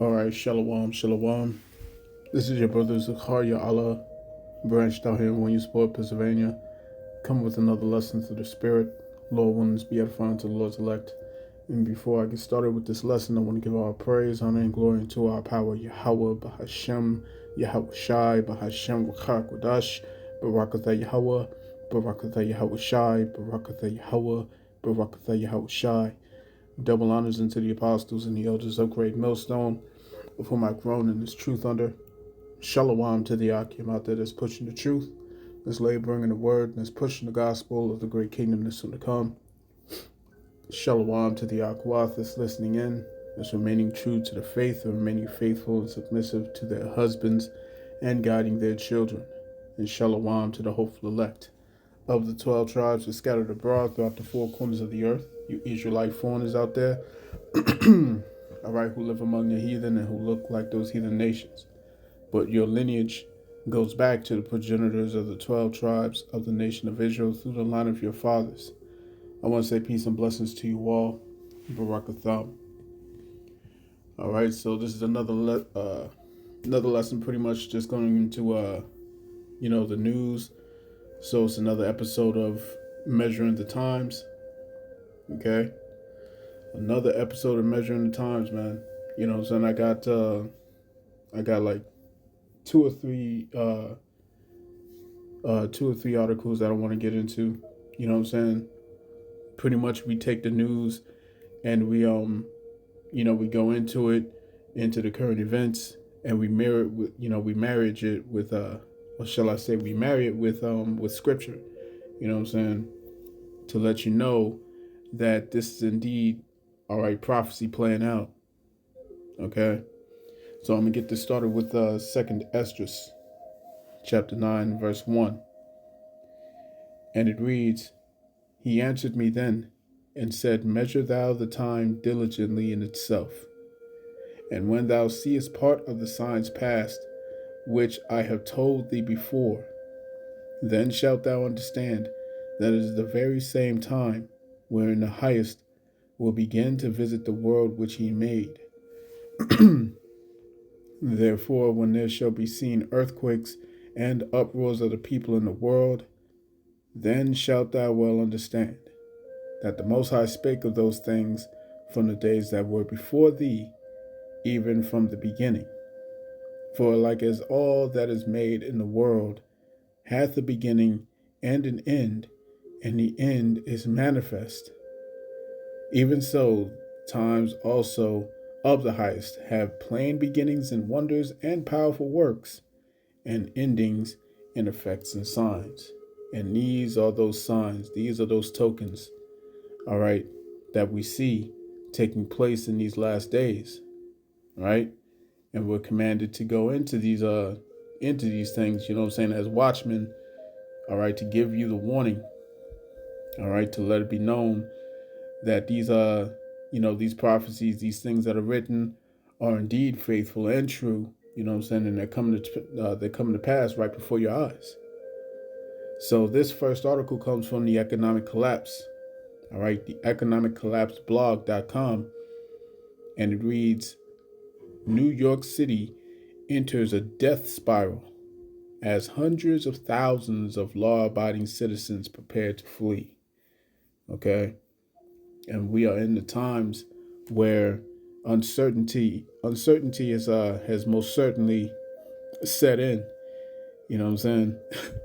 All right, shalom, shalom. This is your brother Zakaria Allah, branched out here in Williamsport, Pennsylvania. Come with another lesson to the Spirit. Lord willing, be edifying to the Lord's elect. And before I get started with this lesson, I want to give our praise, honor, and glory to our power, Yahweh, Bahashem, Yahweh Shai, Bahashem, Rakha Kodash, Barakatha Yahweh, Barakatha Yahweh Shai, Barakatha Yahweh, Barakatha Yahweh Shai. Double honors unto the apostles and the elders of Great Millstone, of whom I've grown in this truth under. Shalom to the Akim out there that's pushing the truth, that's laboring in the word, and that's pushing the gospel of the great kingdom that's soon to come. Shalom to the Akwath that's listening in, that's remaining true to the faith and remaining faithful and submissive to their husbands and guiding their children. And shalom to the hopeful elect of the 12 tribes that scattered abroad throughout the four corners of the earth. You Israelite foreigners out there, all right, who live among the heathen and who look like those heathen nations. But your lineage goes back to the progenitors of the 12 tribes of the nation of Israel through the line of your fathers. I want to say peace and blessings to you all. Barakatham. All right, so this is another lesson, pretty much just going into the news. So it's another episode of Measuring the Times. Okay, another episode of Measuring the Times, man. You know what I'm saying? I got like two or three articles that I want to get into. You know what I'm saying? Pretty much we take the news and we go into the current events, and we mirror it with, we marry it with we marry it with scripture. You know what I'm saying? To let you know that this is indeed, all right, prophecy playing out. Okay? So I'm going to get this started with 2nd Esdras, chapter 9, verse 1. And it reads, He answered me then, and said, Measure thou the time diligently in itself. And when thou seest part of the signs past, which I have told thee before, then shalt thou understand that it is the very same time wherein the highest will begin to visit the world which he made. Therefore, when there shall be seen earthquakes and uproars of the people in the world, then shalt thou well understand that the Most High spake of those things from the days that were before thee, even from the beginning. For like as all that is made in the world hath a beginning and an end, and the end is manifest, even so times also of the highest have plain beginnings and wonders and powerful works, and endings and effects and signs. And these are those signs, these are those tokens, all right, that we see taking place in these last days, right? And we're commanded to go into these things, you know what I'm saying, as watchmen, all right, to give you the warning, all right, to let it be known that these prophecies, these things that are written are indeed faithful and true, you know what I'm saying, and they're coming to pass right before your eyes. So this first article comes from the Economic Collapse, all right, the economiccollapseblog.com, and it reads, New York City enters a death spiral as hundreds of thousands of law-abiding citizens prepare to flee. Okay? And we are in the times where uncertainty has most certainly set in. You know what I'm saying?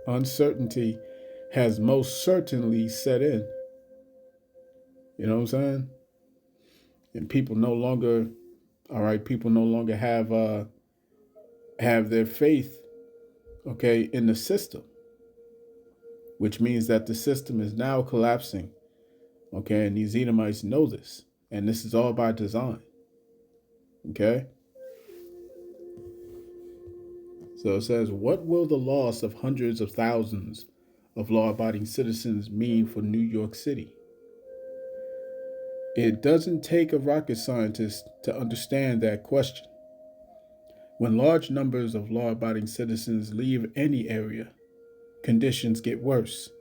Uncertainty has most certainly set in. You know what I'm saying? And people no longer have their faith, okay, in the system, which means that the system is now collapsing, okay, and these Edomites know this, and this is all by design, okay? So it says, what will the loss of hundreds of thousands of law-abiding citizens mean for New York City? It doesn't take a rocket scientist to understand that question. When large numbers of law-abiding citizens leave any area, conditions get worse.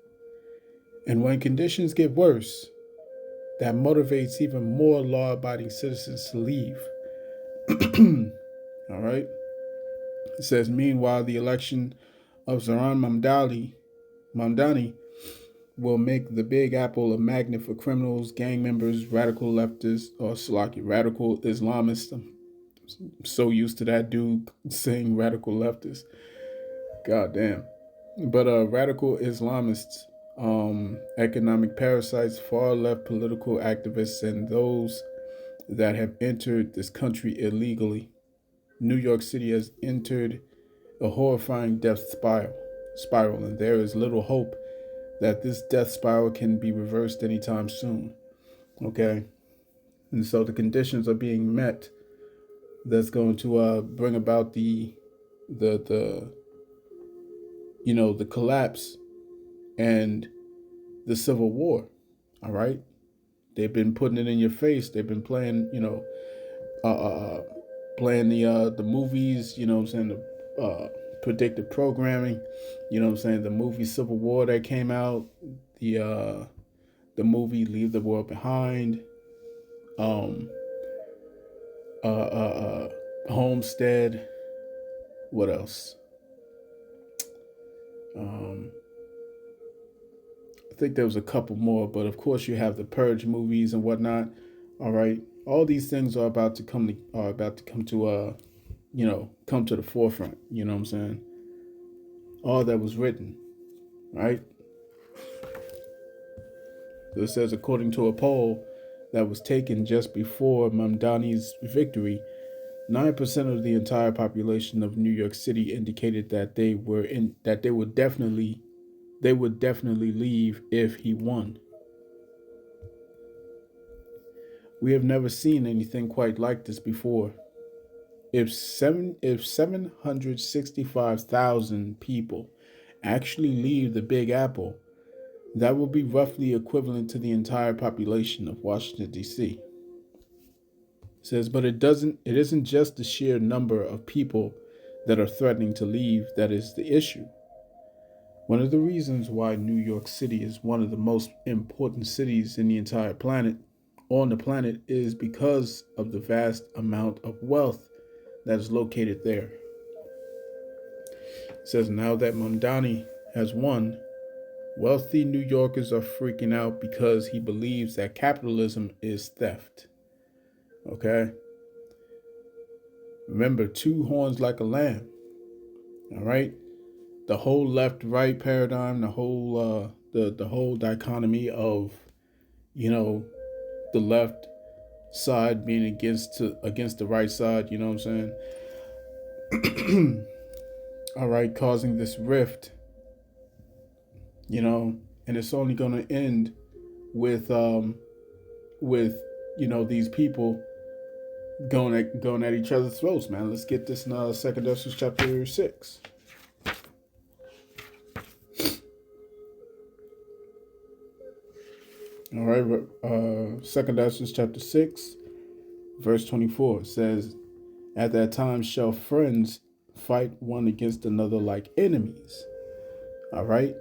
And when conditions get worse, that motivates even more law-abiding citizens to leave. All right. It says, meanwhile, the election of Zoran Mamdani will make the Big Apple a magnet for criminals, gang members, radical leftists, or radical Islamists. I'm so used to that dude saying radical leftists. God damn. But radical Islamists, economic parasites, far left political activists, and those that have entered this country illegally. New York City has entered a horrifying death spiral, and there is little hope that this death spiral can be reversed anytime soon. Okay, and so the conditions are being met that's going to bring about the the collapse and the civil war. All right, they've been putting it in your face. They've been playing uh, uh, playing the movies. You know what I'm saying, the predictive programming. You know what I'm saying, the movie Civil War that came out. The movie Leave the World Behind. Um, Homestead. What else? Um, I think there was a couple more, but of course you have the Purge movies and whatnot. All right, all these things are about to come to come to the forefront. You know what I'm saying? All that was written, right? So it says, according to a poll that was taken just before Mamdani's victory, 9% of the entire population of New York City indicated that they would definitely leave if he won. We have never seen anything quite like this before. If 765,000 people actually leave the Big Apple, that will be roughly equivalent to the entire population of Washington, D.C. It says, but it isn't just the sheer number of people that are threatening to leave that is the issue. One of the reasons why New York City is one of the most important cities in the entire planet, is because of the vast amount of wealth that is located there. It says, now that Mamdani has won, wealthy New Yorkers are freaking out because he believes that capitalism is theft. Okay? Remember, two horns like a lamb. All right? The whole left-right paradigm, the whole dichotomy of, the left side being against the right side, you know what I'm saying? All right, causing this rift, and it's only going to end with these people going at each other's throats, man. Let's get this in 2 Esdras chapter 6. All right, 2 Esdras chapter 6, verse 24 says, at that time shall friends fight one against another like enemies. All right,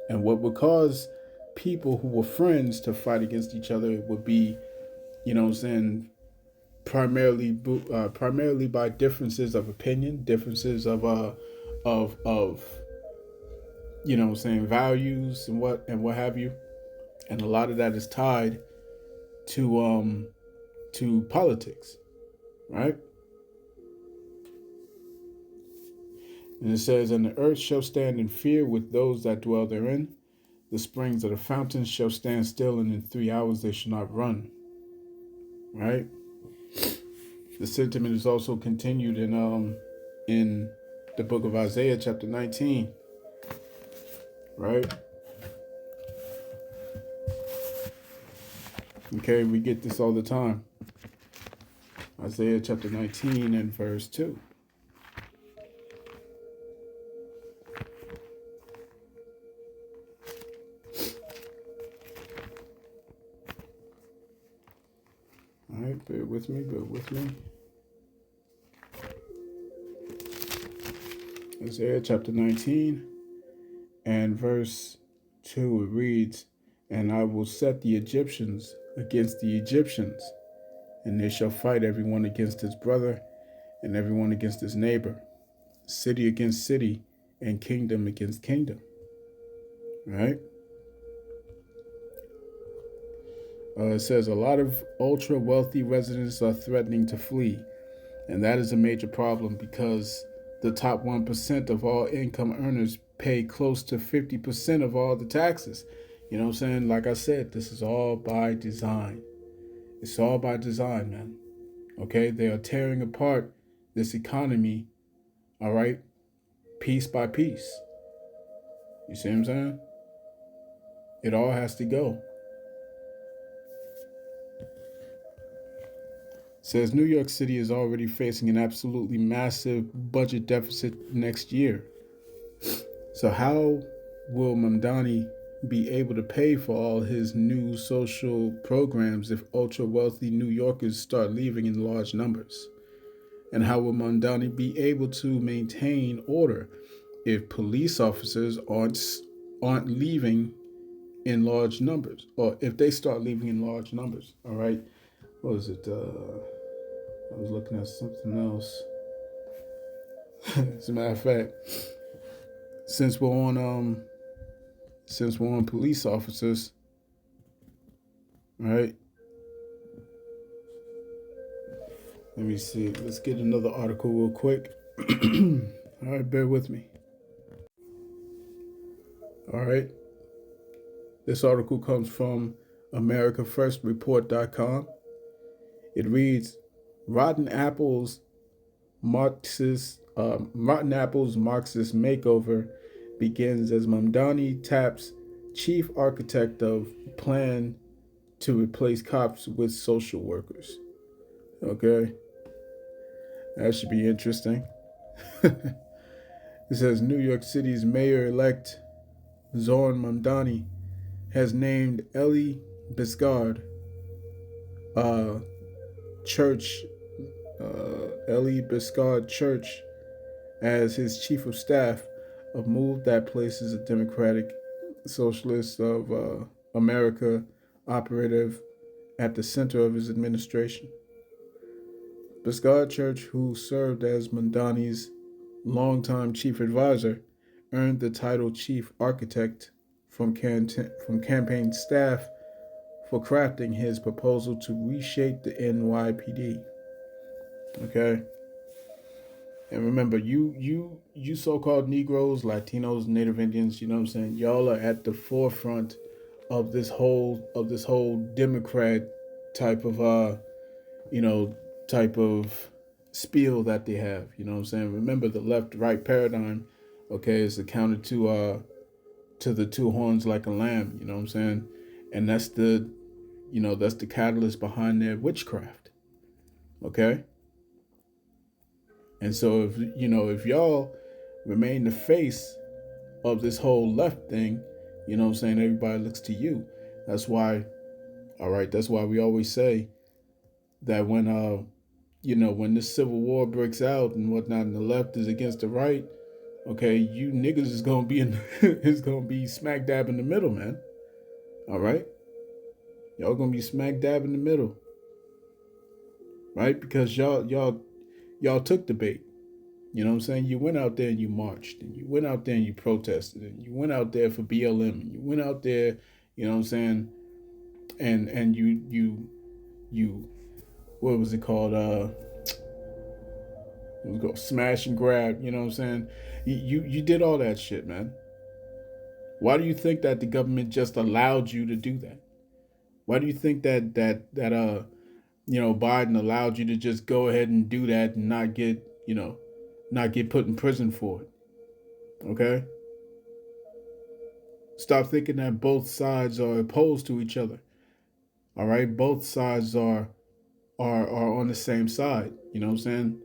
and what would cause people who were friends to fight against each other would be, primarily by differences of opinion, differences of values and what have you, and a lot of that is tied to politics, right? And it says, and the earth shall stand in fear with those that dwell therein. The springs of the fountains shall stand still, and in 3 hours they shall not run. Right? The sentiment is also continued in the book of Isaiah, chapter 19. Right? Okay, we get this all the time. Isaiah chapter 19 and verse 2. All right, bear with me. Isaiah chapter 19 and verse 2, it reads, and I will set the Egyptians against the Egyptians, and they shall fight everyone against his brother and everyone against his neighbor, city against city, and kingdom against kingdom. Right? It says a lot of ultra wealthy residents are threatening to flee, and that is a major problem because the top 1% of all income earners pay close to 50% of all the taxes. You know what I'm saying? Like I said, this is all by design. It's all by design, man. Okay? They are tearing apart this economy, all right, piece by piece. You see what I'm saying? It all has to go. Says New York City is already facing an absolutely massive budget deficit next year. So how will Mamdani be able to pay for all his new social programs if ultra wealthy New Yorkers start leaving in large numbers? And how will Mamdani be able to maintain order if police officers aren't leaving in large numbers, or if they start leaving in large numbers? All right, what was it? I was looking at something else. As a matter of fact, since we're on police officers, right? Let me see. Let's get another article real quick. All right, bear with me. All right. This article comes from AmericaFirstReport.com. It reads, Rotten Apple's Marxist makeover begins as Mamdani taps chief architect of plan to replace cops with social workers. Okay, that should be interesting. It says New York City's mayor-elect Zohran Mamdani has named Elie Biscard, Elie Biscard Church, as his chief of staff, a move that places a Democratic Socialist of America operative at the center of his administration. Biscard Church, who served as Mamdani's longtime chief advisor, earned the title chief architect from campaign staff for crafting his proposal to reshape the NYPD. Okay. And remember, you so-called Negroes, Latinos, Native Indians, you know what I'm saying? Y'all are at the forefront of this whole Democrat type of type of spiel that they have. You know what I'm saying? Remember, the left-right paradigm, okay, is accounted to the two horns like a lamb. You know what I'm saying? And that's the catalyst behind their witchcraft. Okay. And so if y'all remain the face of this whole left thing, you know what I'm saying, everybody looks to you. That's why we always say that when when this civil war breaks out and whatnot, and the left is against the right, okay, you niggas is gonna be be smack dab in the middle, man. All right, y'all gonna be smack dab in the middle, right? Because y'all took the bait. You know what I'm saying? You went out there and you marched, and you went out there and you protested, and you went out there for BLM, and you went out there, you know what I'm saying? And you what was it called? It was called smash and grab, you know what I'm saying? You did all that shit, man. Why do you think that the government just allowed you to do that? Why do you think that Biden allowed you to just go ahead and do that and not get put in prison for it? Okay? Stop thinking that both sides are opposed to each other. All right? Both sides are on the same side. You know what I'm saying?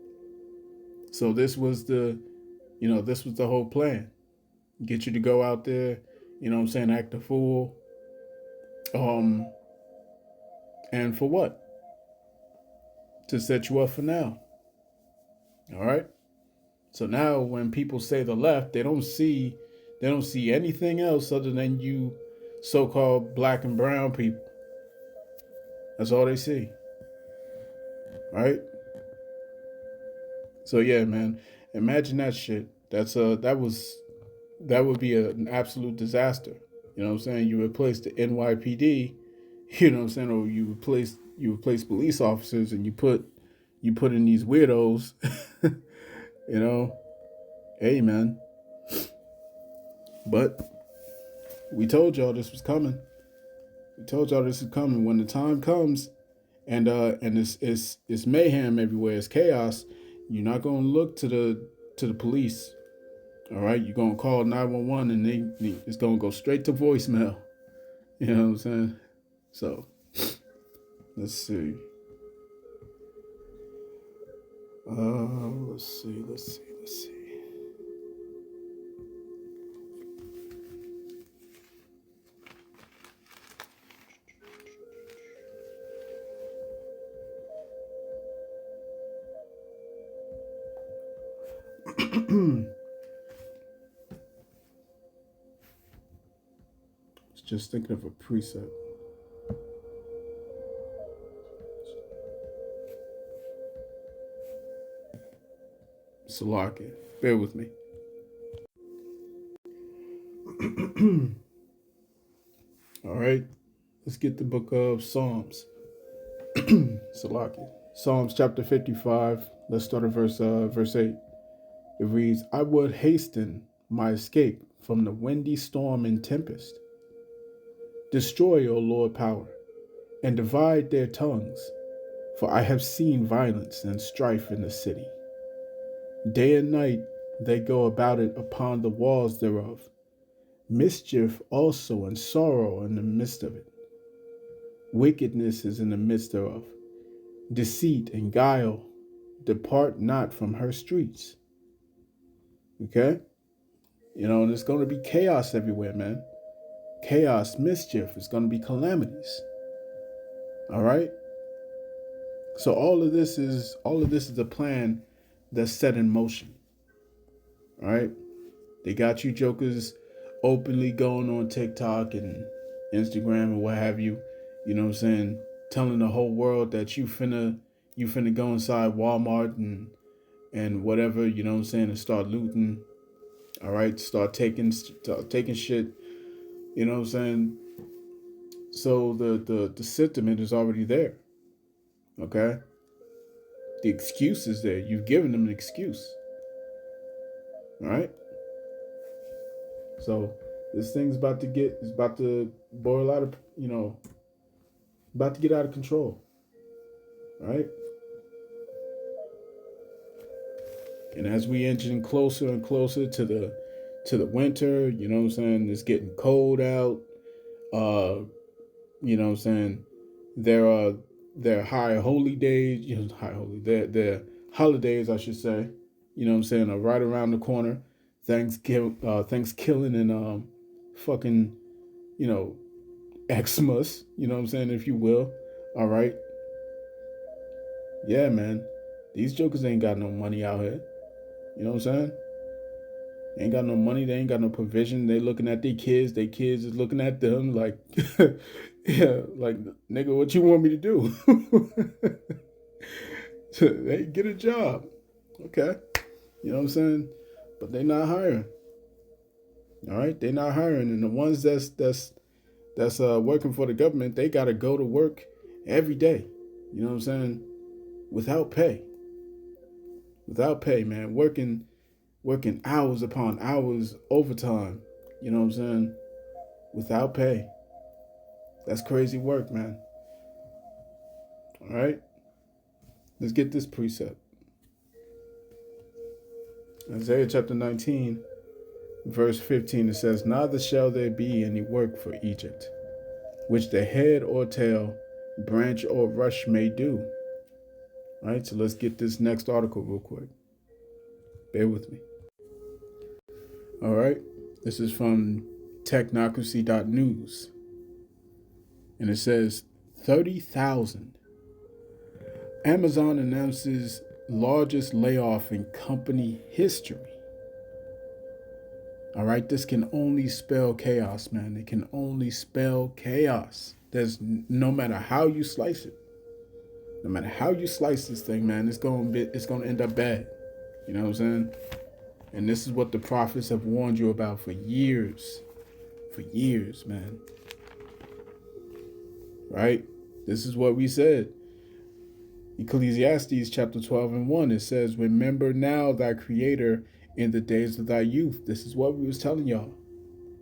So this was the whole plan. Get you to go out there, you know what I'm saying, act a fool. And for what? To set you up for now. All right? So now when people say the left, they don't see anything else other than you so-called black and brown people. That's all they see. right? So yeah, man, imagine that shit. That would be an absolute disaster. You know what I'm saying? You replace the NYPD, you know what I'm saying, or you replace police officers and you put in these weirdos. You know, hey man, but we told y'all this was coming. We told y'all this is coming. When the time comes, and it's mayhem everywhere. It's chaos. You're not gonna look to the police. All right, you're gonna call 911, and it's gonna go straight to voicemail. You know what I'm saying? So let's see. Let's see. Just thinking of a preset. Salaki. Bear with me. All right. Let's get the book of Psalms. Salaki. Psalms chapter 55. Let's start at verse 8. It reads, I would hasten my escape from the windy storm and tempest. Destroy, O Lord, power, and divide their tongues, for I have seen violence and strife in the city. Day and night they go about it upon the walls thereof. Mischief also and sorrow in the midst of it. Wickedness is in the midst thereof. Deceit and guile depart not from her streets. Okay? You know, and it's going to be chaos everywhere, man. Chaos, mischief, it's going to be calamities. All right? So all of this is a plan that's set in motion. All right? They got you jokers openly going on TikTok and Instagram or what have you, you know what I'm saying, telling the whole world that you finna go inside Walmart and whatever, you know what I'm saying, and start looting. All right, start taking shit, you know what I'm saying? So the sentiment is already there. Okay? The excuse is there. You've given them an excuse. All right? So this thing's about to boil out of, about to get out of control. Right? And as we inching closer and closer to the winter, you know what I'm saying, it's getting cold out. You know what I'm saying, there are high holy days, their holidays, I should say, you know what I'm saying, are right around the corner. Thanksgiving and fucking, you know, Xmas, you know what I'm saying, if you will. All right. Yeah, man. These jokers ain't got no money out here. You know what I'm saying? They ain't got no money. They ain't got no provision. They looking at their kids. Their kids is looking at them like, yeah, like, nigga, what you want me to do? They get a job. Okay. You know what I'm saying? But they not hiring. All right. They not hiring. And the ones that's working for the government, they got to go to work every day. You know what I'm saying? Without pay. Without pay, man. Working hours upon hours overtime. You know what I'm saying? Without pay. That's crazy work, man. All right? Let's get this precept. Isaiah chapter 19, verse 15, it says, neither shall there be any work for Egypt, which the head or tail, branch or rush may do. All right, so let's get this next article real quick. Bear with me. All right, this is from technocracy.news. And it says 30,000. Amazon announces largest layoff in company history. All right, this can only spell chaos, man. It can only spell chaos. There's no matter how you slice it. No matter how you slice this thing, man, it's gonna end up bad. You know what I'm saying? And this is what the prophets have warned you about for years. For years, man. Right? This is what we said. Ecclesiastes chapter 12 and 1, it says, remember now thy creator in the days of thy youth. This is what we was telling y'all.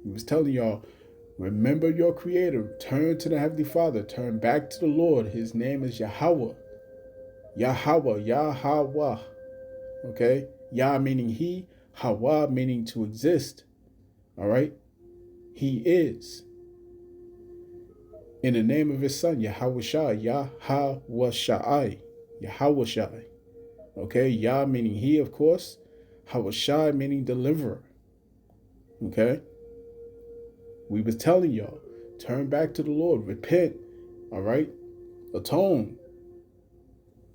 We was telling y'all, remember your creator. Turn to the Heavenly Father. Turn back to the Lord. His name is Yahweh. Yahweh. Yahweh. Okay? Yah meaning he. Hawa meaning to exist. All right? He is. In the name of his son, Yahweh Shai. Yahweh Shai. Yahweh Shai. Okay? Yah meaning he, of course. Hawashai meaning deliverer. Okay? We was telling y'all, turn back to the Lord, repent, all right? Atone.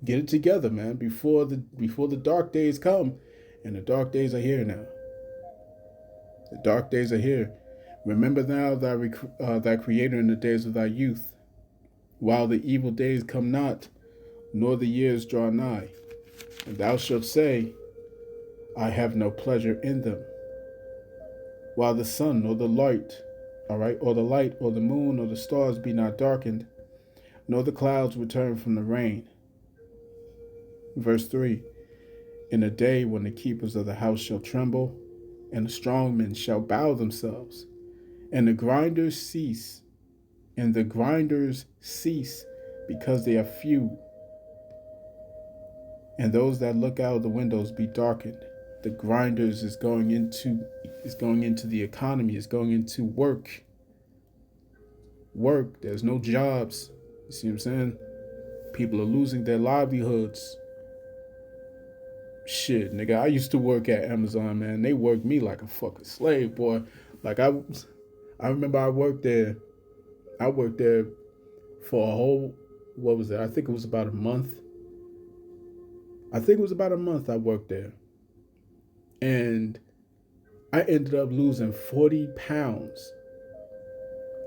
Get it together, man, before the dark days come. And the dark days are here now. The dark days are here. Remember now thy creator in the days of thy youth, while the evil days come not, nor the years draw nigh. And thou shalt say, I have no pleasure in them. While the sun or the light, all right, or the light or the moon or the stars be not darkened, nor the clouds return from the rain. Verse 3, in a day when the keepers of the house shall tremble, and the strong men shall bow themselves, and the grinders cease, because they are few, and those that look out of the windows be darkened. The grinders is going into the economy, is going into work. There's no jobs. You see what I'm saying? People are losing their livelihoods. Shit, nigga, I used to work at Amazon, man. They worked me like a fucking slave, boy. Like I remember I worked there for a whole, what was it? I think it was about a month. I worked there. And I ended up losing 40 pounds.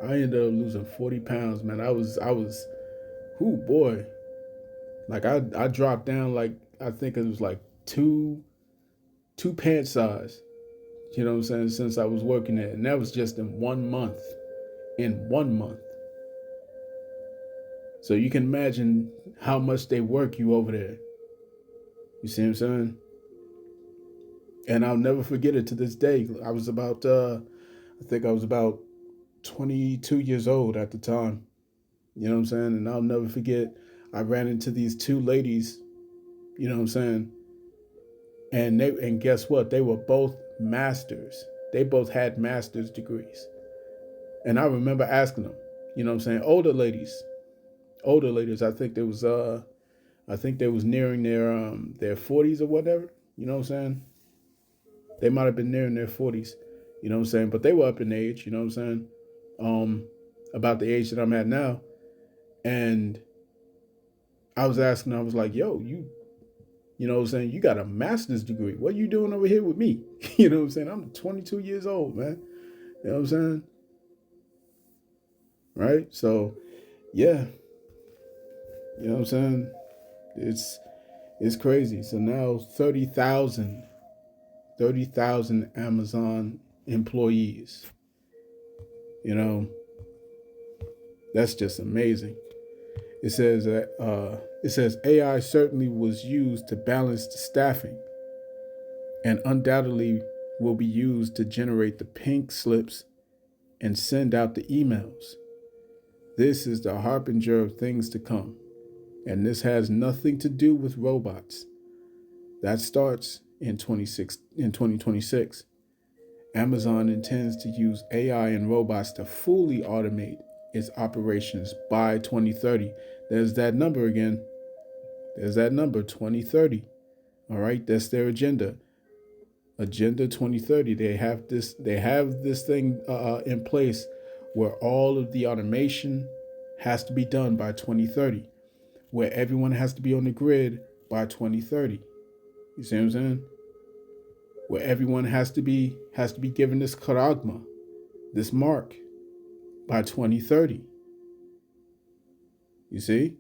Man. I was, whoo, boy. Like I dropped down like, I think it was like two pant size. You know what I'm saying? Since I was working there. And that was just in 1 month. So you can imagine how much they work you over there. You see what I'm saying? And I'll never forget it to this day. I was about 22 years old at the time. You know what I'm saying? And I'll never forget, I ran into these two ladies, you know what I'm saying? And guess what? They were both masters. They both had master's degrees. And I remember asking them, you know what I'm saying? Older ladies. I think they was nearing their 40s or whatever. You know what I'm saying? They might have been nearing their 40s. You know what I'm saying? But they were up in age. You know what I'm saying? About the age that I'm at now. And I was asking, I was like, yo, you know what I'm saying? You got a master's degree. What are you doing over here with me? You know what I'm saying? I'm 22 years old, man. You know what I'm saying? Right? So, yeah. You know what I'm saying? It's crazy. So now 30,000 Amazon employees. You know, that's just amazing. It says AI certainly was used to balance the staffing and undoubtedly will be used to generate the pink slips and send out the emails. This is the harbinger of things to come. And this has nothing to do with robots. That starts in 2026. Amazon intends to use AI and robots to fully automate its operations by 2030. There's that number again. There's that number, 2030. All right, that's their agenda. Agenda 2030. They have this thing in place where all of the automation has to be done by 2030. Where everyone has to be on the grid by 2030. You see what I'm saying? Where everyone has to be given this charagma, this mark, by 2030. You see?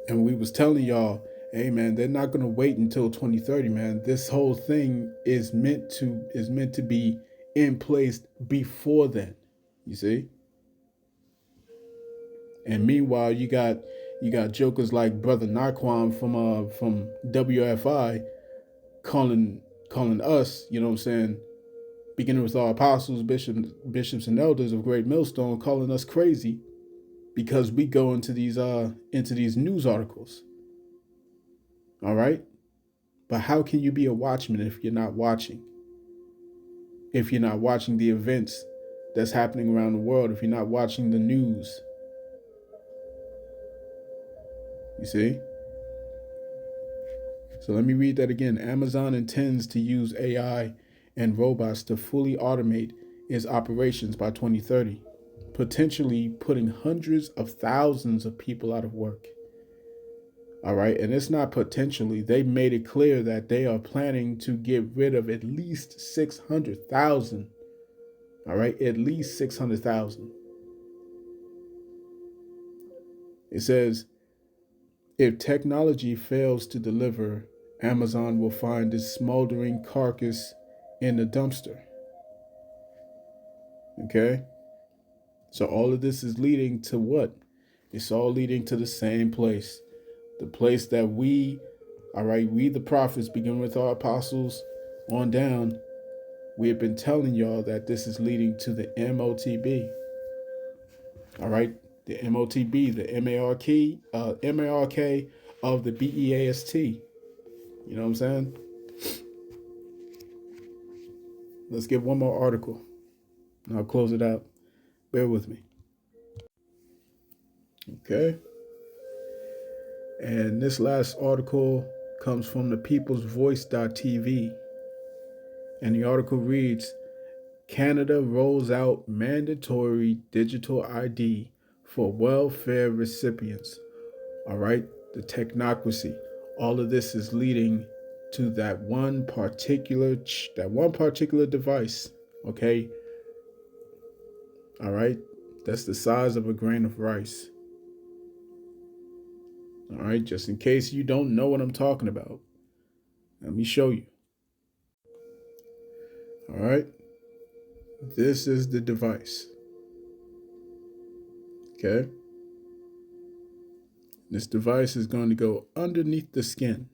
And we was telling y'all, hey man, they're not gonna wait until 2030, man. This whole thing is meant to be in place before then. You see? And meanwhile, you got jokers like Brother Naquan from WFI calling us, you know what I'm saying, beginning with our apostles, bishops and elders of Great Millstone, calling us crazy because we go into these news articles. All right? But how can you be a watchman if you're not watching? If you're not watching the events that's happening around the world, if you're not watching the news, you see? So let me read that again. Amazon intends to use AI and robots to fully automate its operations by 2030, potentially putting hundreds of thousands of people out of work. All right. And it's not potentially, they made it clear that they are planning to get rid of at least 600,000. All right. At least 600,000. It says, if technology fails to deliver, Amazon will find its smoldering carcass in the dumpster. Okay. So all of this is leading to what? It's all leading to the same place. The place that we, all right, we the prophets, begin with our apostles on down, we have been telling y'all that this is leading to the MOTB. All right, the MOTB, the MARK of the BEAST. You know what I'm saying? Let's get one more article and I'll close it out. Bear with me. Okay. And this last article comes from the People's Voice.tv. And the article reads, Canada rolls out mandatory digital ID for welfare recipients. All right, the technocracy. All of this is leading to that one particular device. Okay. All right. That's the size of a grain of rice. All right, just in case you don't know what I'm talking about, let me show you. All right. This is the device. Okay. This device is going to go underneath the skin.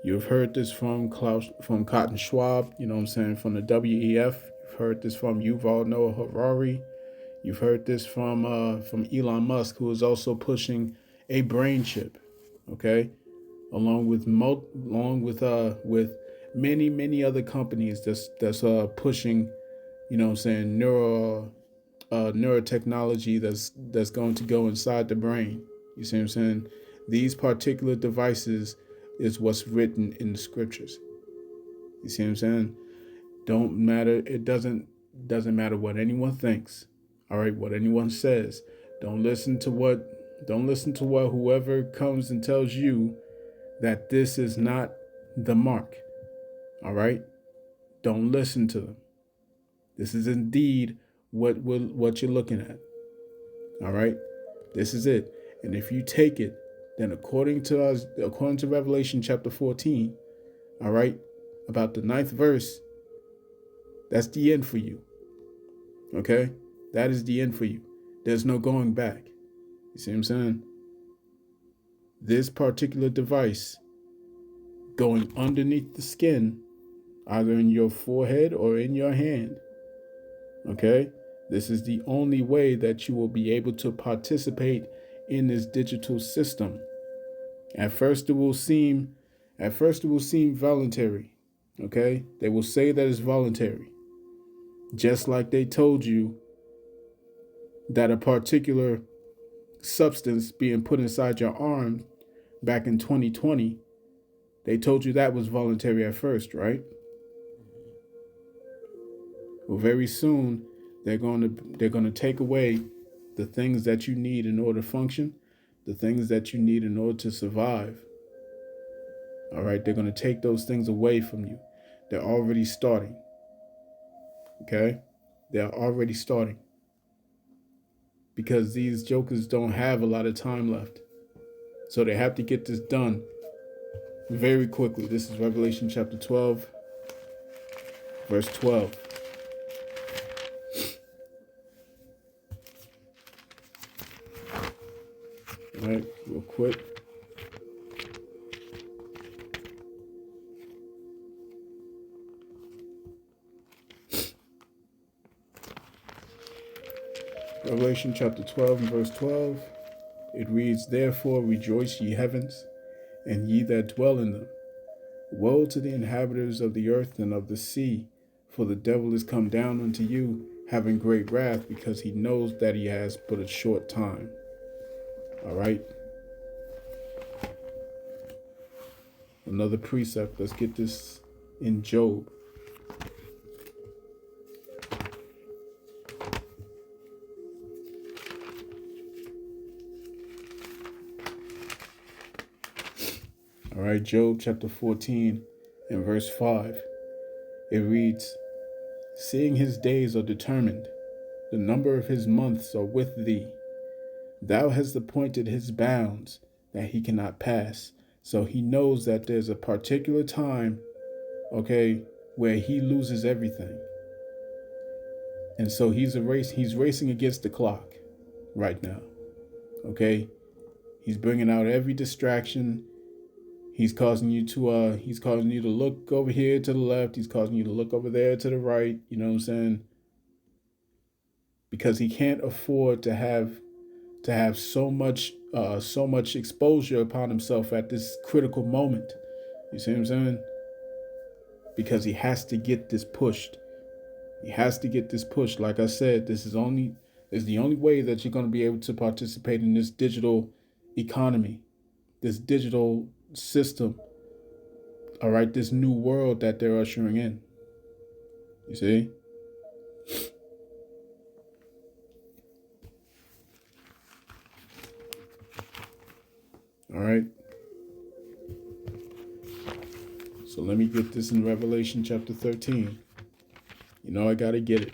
You've heard this from Cotton Schwab, you know what I'm saying, from the WEF. You've heard this from Yuval Noah Harari. You've heard this from Elon Musk, who is also pushing a brain chip, okay, along with many other companies that's pushing, you know what I'm saying, neurotechnology that's going to go inside the brain. You see what I'm saying? These particular devices is what's written in the scriptures. You see what I'm saying? Don't matter. It doesn't matter what anyone thinks. All right, what anyone says. Don't listen to what whoever comes and tells you that this is not the mark. All right? Don't listen to them. This is indeed what you're looking at. All right? This is it. And if you take it, then according to Revelation chapter 14, all right, about the 9th verse, that's the end for you. Okay? That is the end for you. There's no going back. You see what I'm saying? This particular device going underneath the skin, either in your forehead or in your hand. Okay? This is the only way that you will be able to participate in this digital system. At first it will seem voluntary. Okay? They will say that it's voluntary. Just like they told you that a particular substance being put inside your arm back in 2020, they told you that was voluntary at first, right? Well, very soon they're going to take away the things that you need in order to function, the things that you need in order to survive. All right, they're going to take those things away from you. They're already starting. Okay? They're already starting. Because these jokers don't have a lot of time left. So they have to get this done very quickly. This is Revelation chapter 12, verse 12. All right, real quick. Revelation chapter 12 and verse 12. It reads, "Therefore rejoice, ye heavens, and ye that dwell in them. Woe to the inhabitants of the earth and of the sea, for the devil is come down unto you, having great wrath, because he knows that he has but a short time." All right. Another precept. Let's get this in Job. All right, Job chapter 14 and verse 5. It reads, "Seeing his days are determined, the number of his months are with thee. Thou hast appointed his bounds, that he cannot pass." So he knows that there's a particular time, okay, where he loses everything. And so he's racing against the clock right now, okay? He's bringing out every distraction. He's causing you to look over here to the left. He's causing you to look over there to the right. You know what I'm saying? Because he can't afford to have so much exposure upon himself at this critical moment. You see what I'm saying? Because he has to get this pushed. He has to get this pushed. Like I said, this is the only way that you're going to be able to participate in this digital economy, this digital system. All right, this new world that they're ushering in. You see? All right. So let me get this in Revelation chapter 13. You know I got to get it.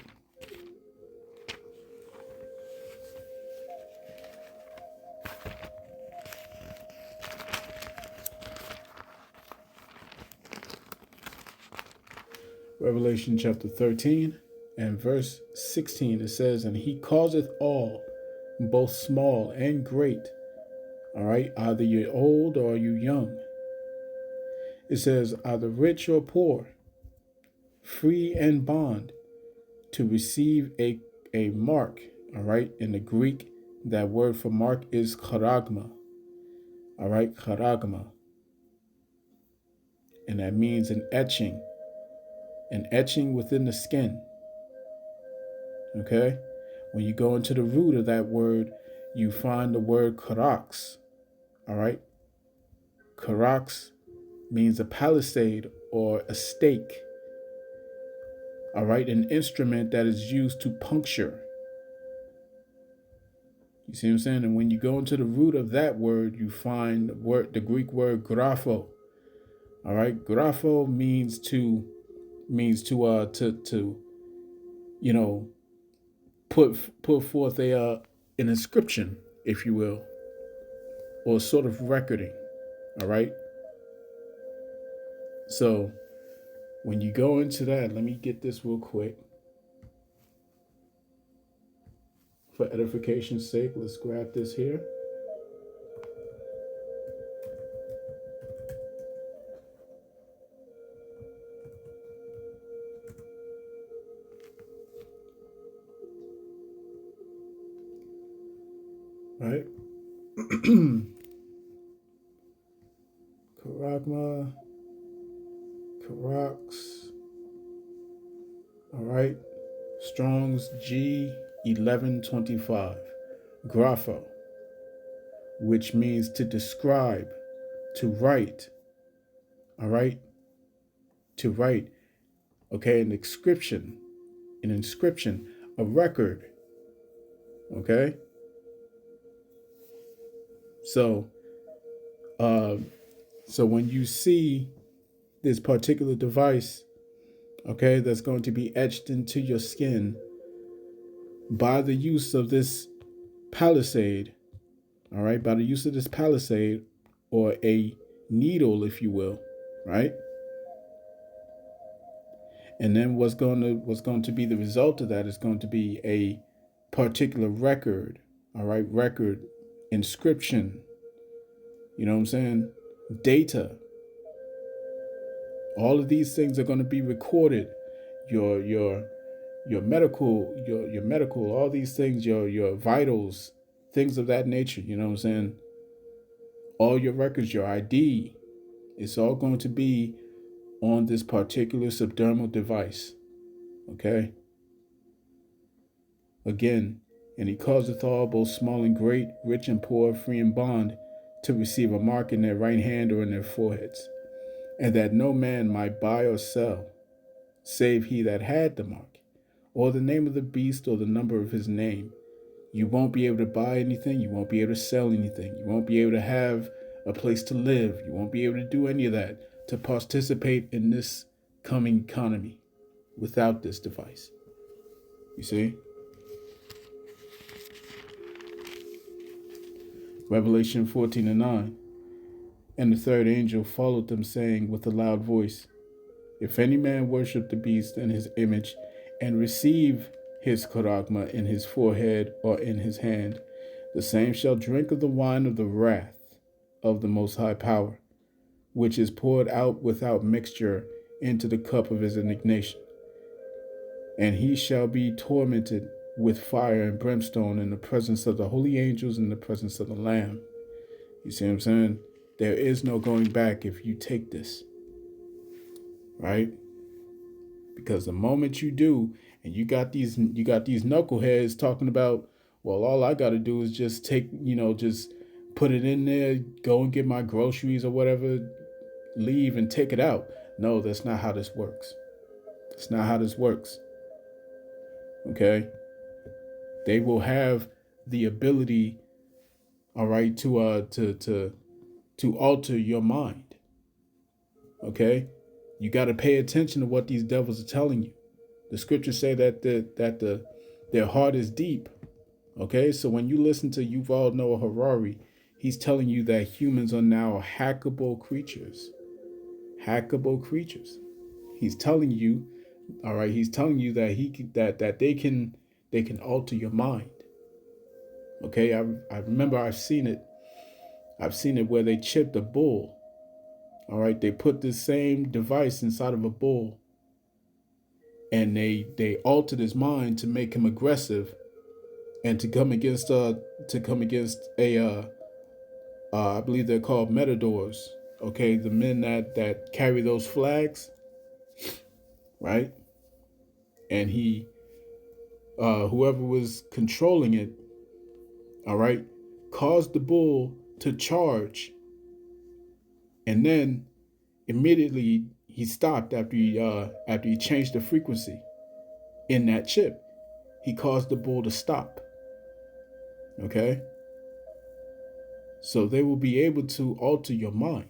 Revelation chapter 13 and verse 16, it says, "And he causeth all, both small and great." All right, either you're old or you young. It says, either rich or poor, free and bond, to receive a mark. All right, in the Greek, that word for mark is charagma. All right, charagma. And that means an etching within the skin. Okay? When you go into the root of that word, you find the word karax. All right? Karax means a palisade or a stake. All right? An instrument that is used to puncture. You see what I'm saying? And when you go into the root of that word, you find the Greek word grapho. All right? Grapho means to you know, put forth an inscription, if you will, or sort of recording. All right. So when you go into that, let me get this real quick for edification's sake. Let's grab this here. Right. Charagma, Karax. All right. Strong's G1125. Grapho, which means to describe, to write. All right. To write. Okay. An inscription, a record. Okay. So when you see this particular device, okay, that's going to be etched into your skin by the use of this palisade, all right, by the use of this palisade, or a needle, if you will, right? And then what's going to be the result of that is going to be a particular record, all right, record, inscription, you know what I'm saying, data. All of these things are going to be recorded. Your medical, your medical, all these things, your vitals, things of that nature, you know what I'm saying? All your records, your ID, it's all going to be on this particular subdermal device. Okay? Again, and he causeth all, both small and great, rich and poor, free and bond, to receive a mark in their right hand or in their foreheads, and that no man might buy or sell, save he that had the mark, or the name of the beast, or the number of his name. You won't be able to buy anything. You won't be able to sell anything. You won't be able to have a place to live. You won't be able to do any of that to participate in this coming economy without this device. You see? Revelation 14:9. And the third angel followed them, saying with a loud voice, if any man worship the beast and his image, and receive his charagma in his forehead or in his hand, the same shall drink of the wine of the wrath of the Most High Power, which is poured out without mixture into the cup of his indignation. And he shall be tormented with fire and brimstone in the presence of the holy angels, in the presence of the Lamb. You see what I'm saying? There is no going back if you take this, right? Because the moment you do, and you got these knuckleheads talking about, well, all I got to do is just take, just put it in there, go and get my groceries or whatever, leave and take it out. No, that's not how this works. That's not how this works. Okay? They will have the ability, all right, to alter your mind. Okay? You got to pay attention to what these devils are telling you. The scriptures say that their heart is deep. Okay, so when you listen to Yuval Noah Harari, he's telling you that humans are now hackable creatures. Hackable creatures. He's telling you, all right. He's telling you that they can alter your mind. Okay, I remember I've seen it. I've seen it where they chipped a bull. All right, they put this same device inside of a bull, and they altered his mind to make him aggressive, and to come against a I believe they're called matadors. Okay, the men that carry those flags, right? And he, whoever was controlling it, all right, caused the bull to charge, and then immediately he stopped after he changed the frequency in that chip. He caused the bull to stop. Okay? So they will be able to alter your mind.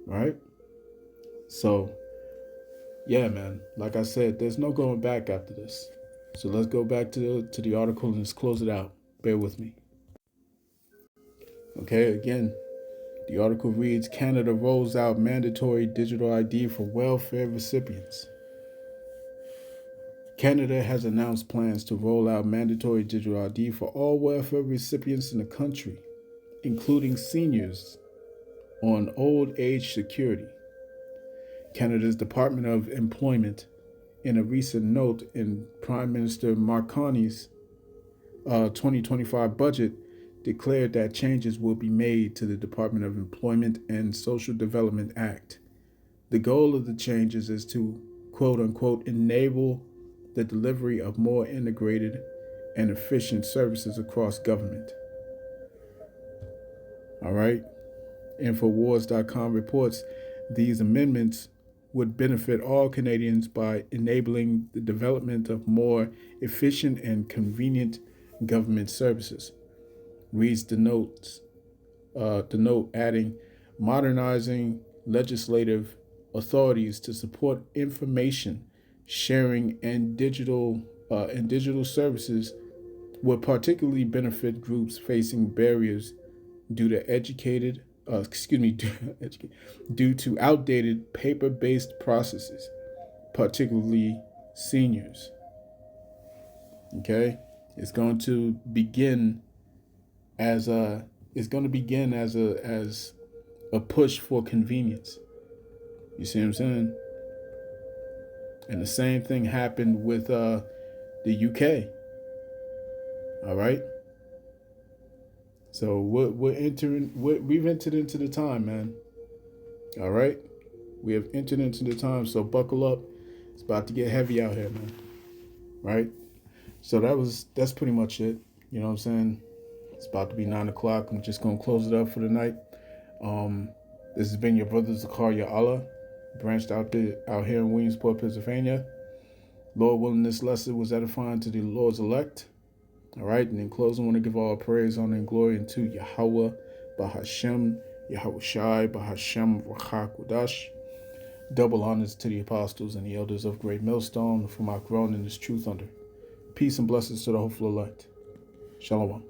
Right? So, yeah, man. Like I said, there's no going back after this. So let's go back to the article and let's close it out. Bear with me. Okay, again, the article reads, Canada rolls out mandatory digital ID for welfare recipients. Canada has announced plans to roll out mandatory digital ID for all welfare recipients in the country, including seniors on old age security. Canada's Department of Employment, in a recent note in Prime Minister Mark Carney's 2025 budget, declared that changes will be made to the Department of Employment and Social Development Act. The goal of the changes is to, quote unquote, enable the delivery of more integrated and efficient services across government. All right. Infowars.com reports these amendments would benefit all Canadians by enabling the development of more efficient and convenient government services. Reads the note adding, modernizing legislative authorities to support information sharing and digital services will particularly benefit groups facing barriers due to due to outdated paper-based processes, particularly seniors. Okay, it's going to begin as a as a push for convenience. You see what I'm saying? And the same thing happened with the UK. All right. So we've entered into the time, man. All right. We have entered into the time. So buckle up. It's about to get heavy out here, man. Right. So that's pretty much it. You know what I'm saying? It's about to be 9 o'clock. I'm just gonna close it up for the night. This has been your brother Zakaria Allah, branched out here in Williamsport, Pennsylvania. Lord willing, this lesson was edifying to the Lord's elect. All right, and in closing, I want to give all praise, honor, and glory unto Yahweh, Bahashem, Yahweh Shai, Bahashem, Rachakudash. Double honors to the apostles and the elders of Great Millstone, for my grown in this truth under. Peace and blessings to the hopeful elect. Shalom.